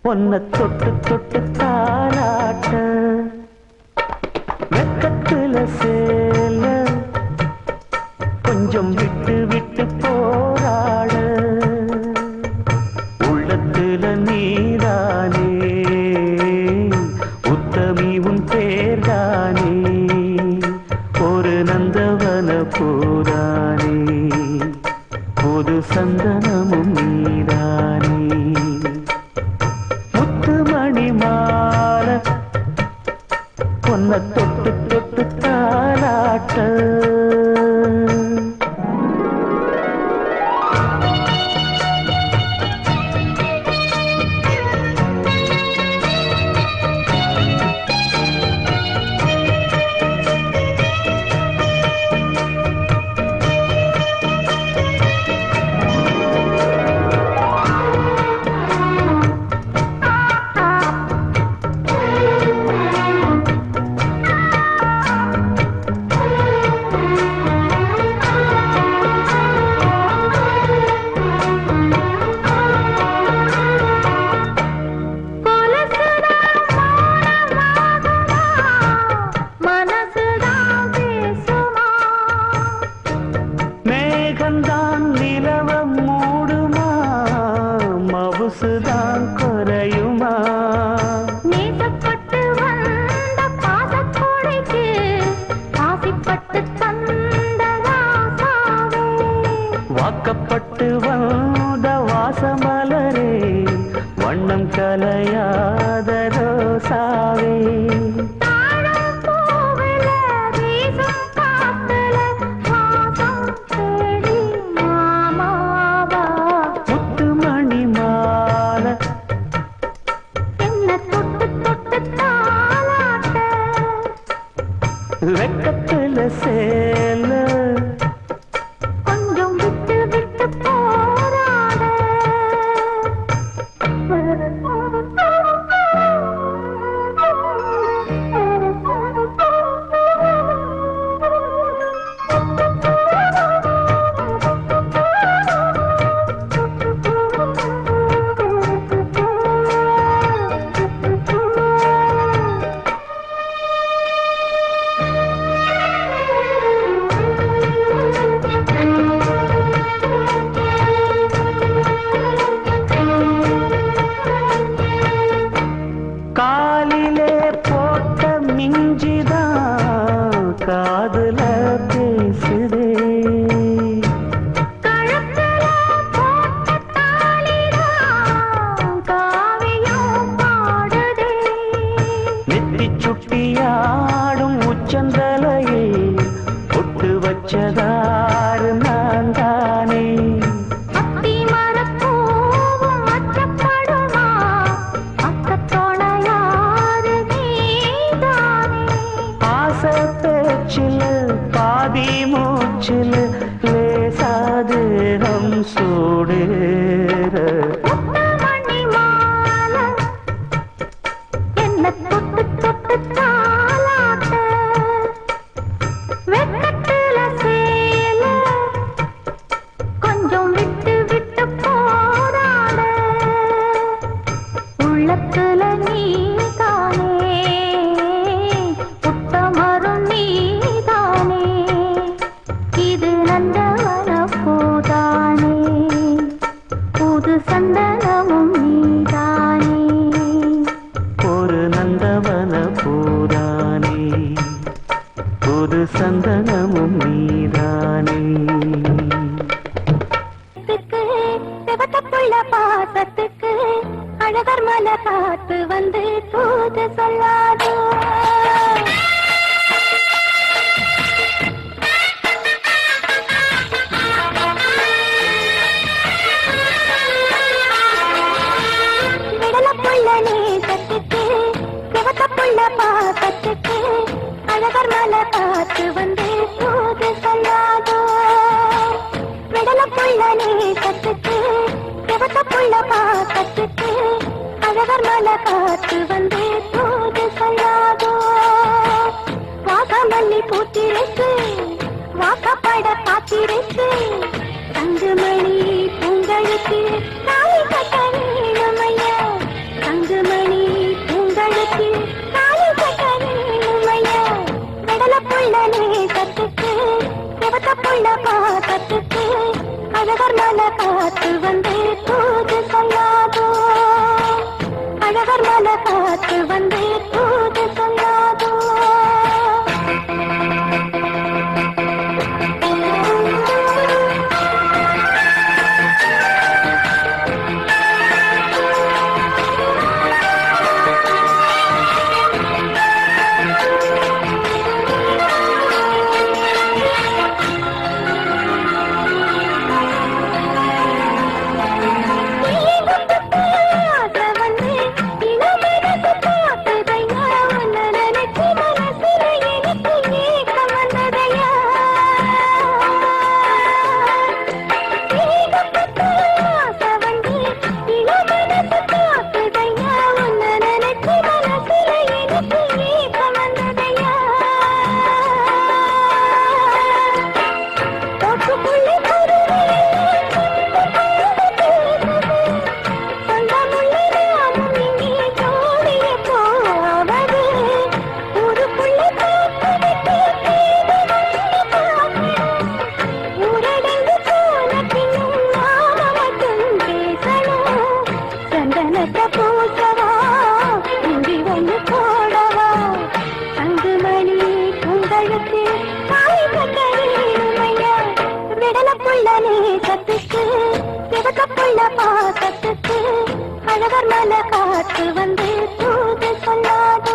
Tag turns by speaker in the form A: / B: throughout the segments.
A: பொன்ன தொட்டு தொட்டு தாலாட்ட வெக்கத்துல சேல கொஞ்சம் விட்டு விட்டு போராட உள்ளத்துல நீதானே உத்தமி உன் பேர்தானே ஒரு நந்தவன பூரானே புது சந்தனமும் நீதானே பொன்ன தொட்டு தொட்டு தாலாட்ட மவுசுதான் குறையுமா நேசப்பட்டு வந்த பாசக்கோடைக்கு ஆசைப்பட்டு தந்ததாசாவே வாக்கப்பட்டு வந்த வாசமலரே வண்ணம் கலையாத ரோசாவே வெக்கத்துல சேல கொஞ்சம் விட்டு விட்டு போராட காதுல பேசுதே கழுத்துல போட்ட தாலிதான் காவியம் பாடுதே நெத்தி சுட்டியாடும் உச்சந்தலையே பொட்டு வச்சதாறு நான் தானே அத்தி மரப்பூவும் அச்சப்படுமா அக்கத்தோணையாறு நீதானே ஆசை பாதி மூச்சில் லேசாது நம் சூடேற மணி மாலை என்ன தொட்டு தொட்டு தாலாட்ட வெக்கத்துல சேல கொஞ்சம் விட்டு விட்டு போராட உள்ளத்துல நீதானே உத்தமரும் நீதானே இது நந்தவன பூதானே புது சந்தனமும் நீதானே ஒரு நந்தவன பூதானே புது சந்தனமும் நீதானே சிவத்தப்புள்ள பாசத்துக்கு அழகர் மலை காத்து வந்து தூது சொல்லாதோ காத்து வந்து தூது சொல்லாதோ விடல புள்ள நேசத்துக்கு செவத்த புள்ள பாக்கத்துக்கு அழகர் மலை காத்து வந்து தூது சொல்லாதோ வாசமல்லி பூத்திருக்கு வாக்கப்பட காத்திருக்கு தங்குமணி பூங்களுக்கு தாலி கட்ட வேணுமையா தங்குமணி பூங்களுக்கு தாலி கட்ட வேணுமையா விடல புள்ள நேசத்துக்கு செவத்த புள்ள பாக்கத்துக்கு அழகர் மலை காத்து வந்து தூது சொல்லாதோ அழகர் மலை காத்து வந்து தூது சொல்லாதோ அழகர் மலை காத்து வந்து தூது சொல்லாதோ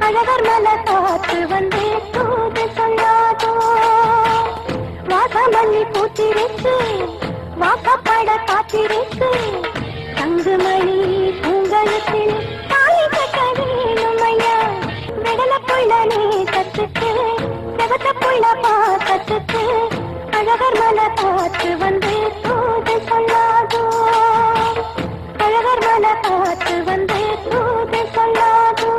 A: அழகர் மலை காத்து வந்து தூது சொல்லாதோ வாசமல்லி பூத்திருக்கு வாக்கப்பட காத்திருக்கு தங்குமணி உங்களுக்கு தாலி கட்ட வேணுமையா விடல புள்ள நேசத்துக்கு செவத்த புள்ள பாக்கத்துக்கு அழகர் மலை காத்து வந்து தூது சொல்லாதோ அழகர் மலை காத்து வந்து தூது சொல்லாதோ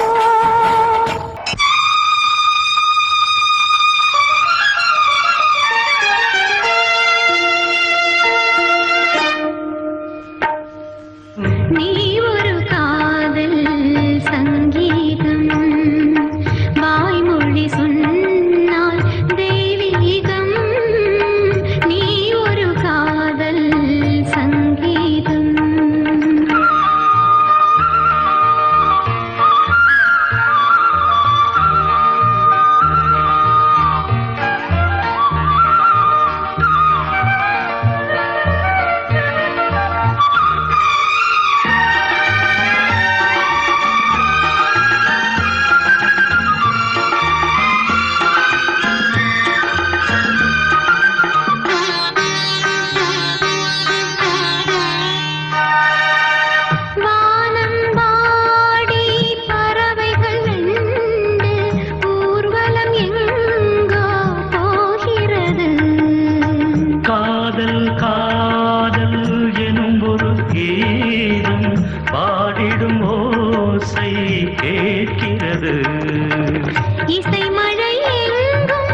A: இசை மழை எங்கும்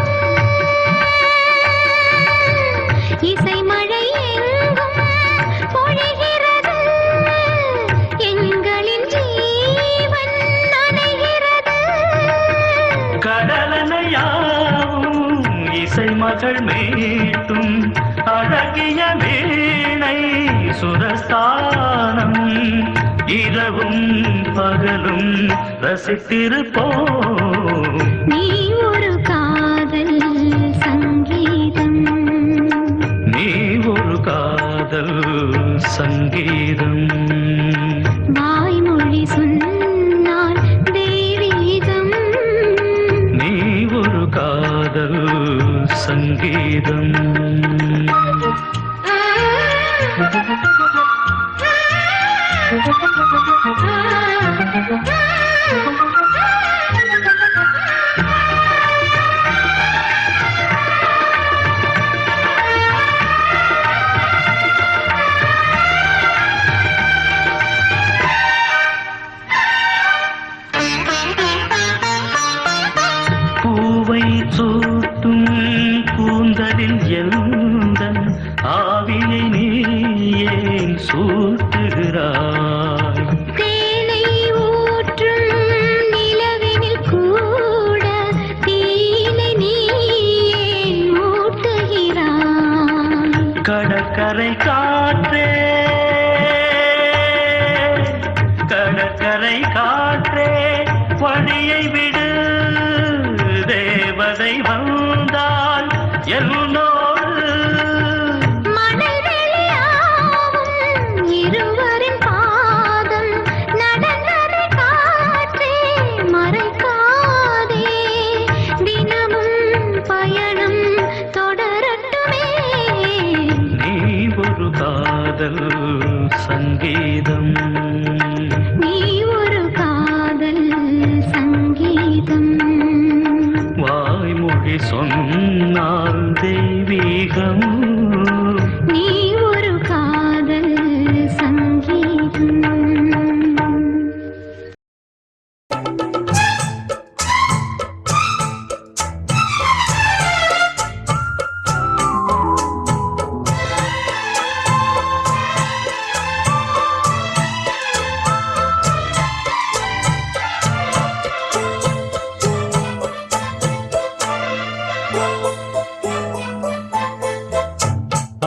A: இசை மழை எங்கும் பொழிகிறது எங்களின் ஜீவன் நனைகிறது
B: கடலனையாவும் இசை மகள் மீட்டும் அழகிய வீணை சுரஸ்தானம் இரவும் பகலும் ரசித்திருப்போம்
A: நீ ஒரு காதல் சங்கீதம்
B: நீ ஒரு காதல் சங்கீதம்
A: வாய்மொழி சொன்னால் தெய்வீகம்
B: நீ ஒரு காதல் சங்கீதம் பூவை சூட்டும் கூந்தலில் எந்தன் ஆவியை நீ ஏன் சூட்டுகிறாய்
A: தேனை ஊற்றும் நிலவினில் கூட தீனை நீ ஏன் மூட்டுகிறாய்
B: கடற்கரை காற்றே கடற்கரை காற்றே வழியை விடு தேவதை வந்தால் என்னோடு
A: மணல் வெளியாகும் இருவரின் பாதம் நடந்ததை காற்றே மறைக்காதே தினமும் பயணம் தொடரட்டுமே
B: நீ ஒரு காதல் சங்கீதம்
A: நீ ஒரு காதல் சங்கீதம்
B: வாய்மொழி சொன்னால் தெய்வீகம்
A: நீ ஒரு காதல் சங்கீதம்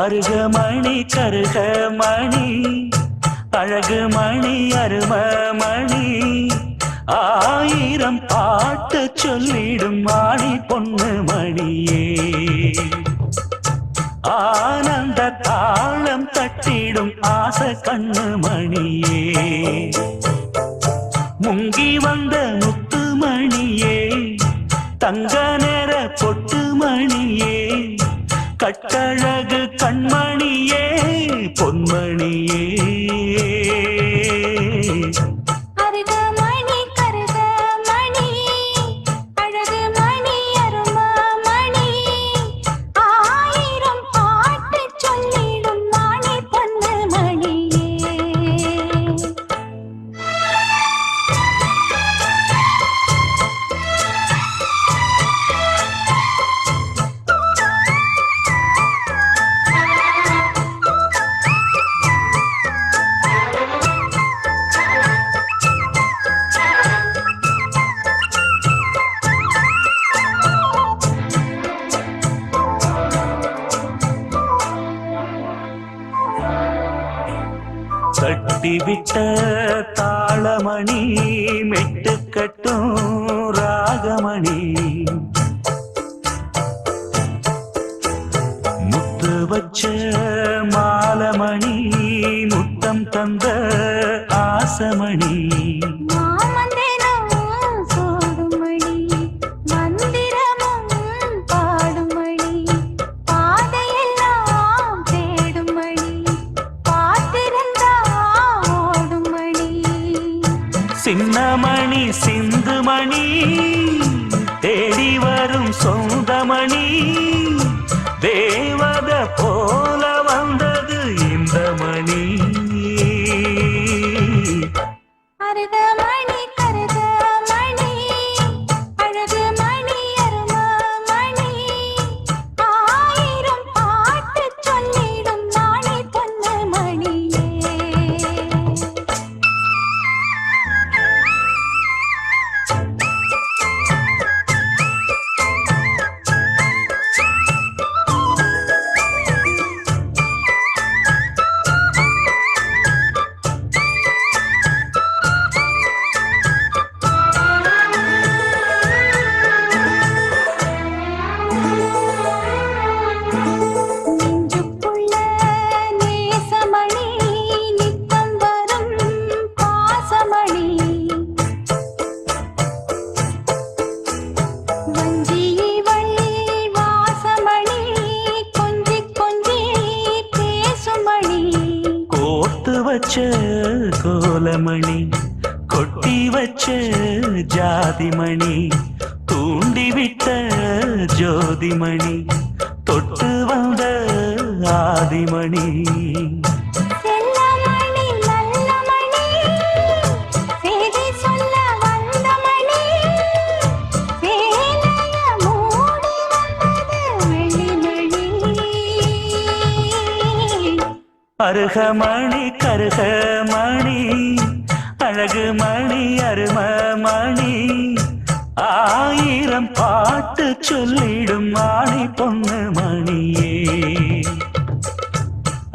B: அருகமணி கருகமணி அழகுமணி அருமமணி ஆயிரம் பாட்டு சொல்லிடும் மாணி பொண்ணு மணியே ஆனந்த தாளம் தட்டிடும் ஆசை கண்ணு மணியே முங்கி வந்த முத்து மணியே தங்க நேர பொட்டு மணியே கட்டழகு கண்மணியே பொன்மணியே
A: அருகமணி கருகமணி அழகுமணி அருமமணி ஆயிரம் பாட்டு சொல்லிடும் மாணி பொண்ணு மணியே
B: கட்டிவிட்ட தாளமணி மெட்டுக்கட்டும் ராகமணி முத்து வச்ச மாலமணி முத்தம் தந்த ஆசமணி
A: மாமந்திரம் சோடுமணி மந்திரமும் பாடுமணி பாதையெல்லாம் தேடுமணி பார்த்திருந்தா ஓடுமணி
B: சின்னமணி சிந்துமணி தேடி வரும் சொந்தமணி தேவத போல வந்தது இந்த மணி
A: அருகமணி கருகமணி அழகுமணி வாசமணி வஞ்சிவள் வாசமணி கொஞ்சி கொஞ்சி பேசுமணி
B: கோத்து வச்ச கோலமணி கொட்டி வச்ச ஜாதிமணி தூண்டிவிட்ட ஜோதிமணி தொட்டு வந்த ஆதிமணி
A: செல்லமணி நல்லமணி செய்தி சொல்ல வந்தமணி சேலைய மூடி வந்தது வெள்ளிமணி
B: அருகமணி கருகமணி அழகு மணி அருமமணி ஆயிரம் பாட்டு சொல்லிடும் மாணி பொண்ணு மணியே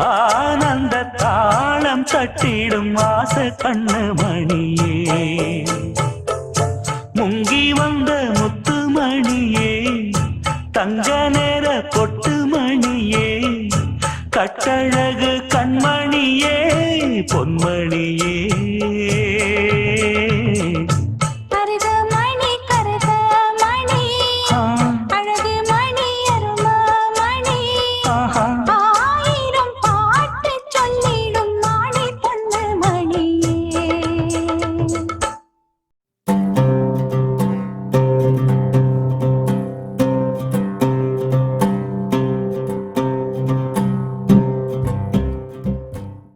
B: ஆனந்த தாளம் தட்டிடும் ஆச கண்ணு மணியே முங்கி வந்த முத்து மணியே தங்க நேர பொட்டு மணியே கட்டழகு கண்மணியே பொன்மணியே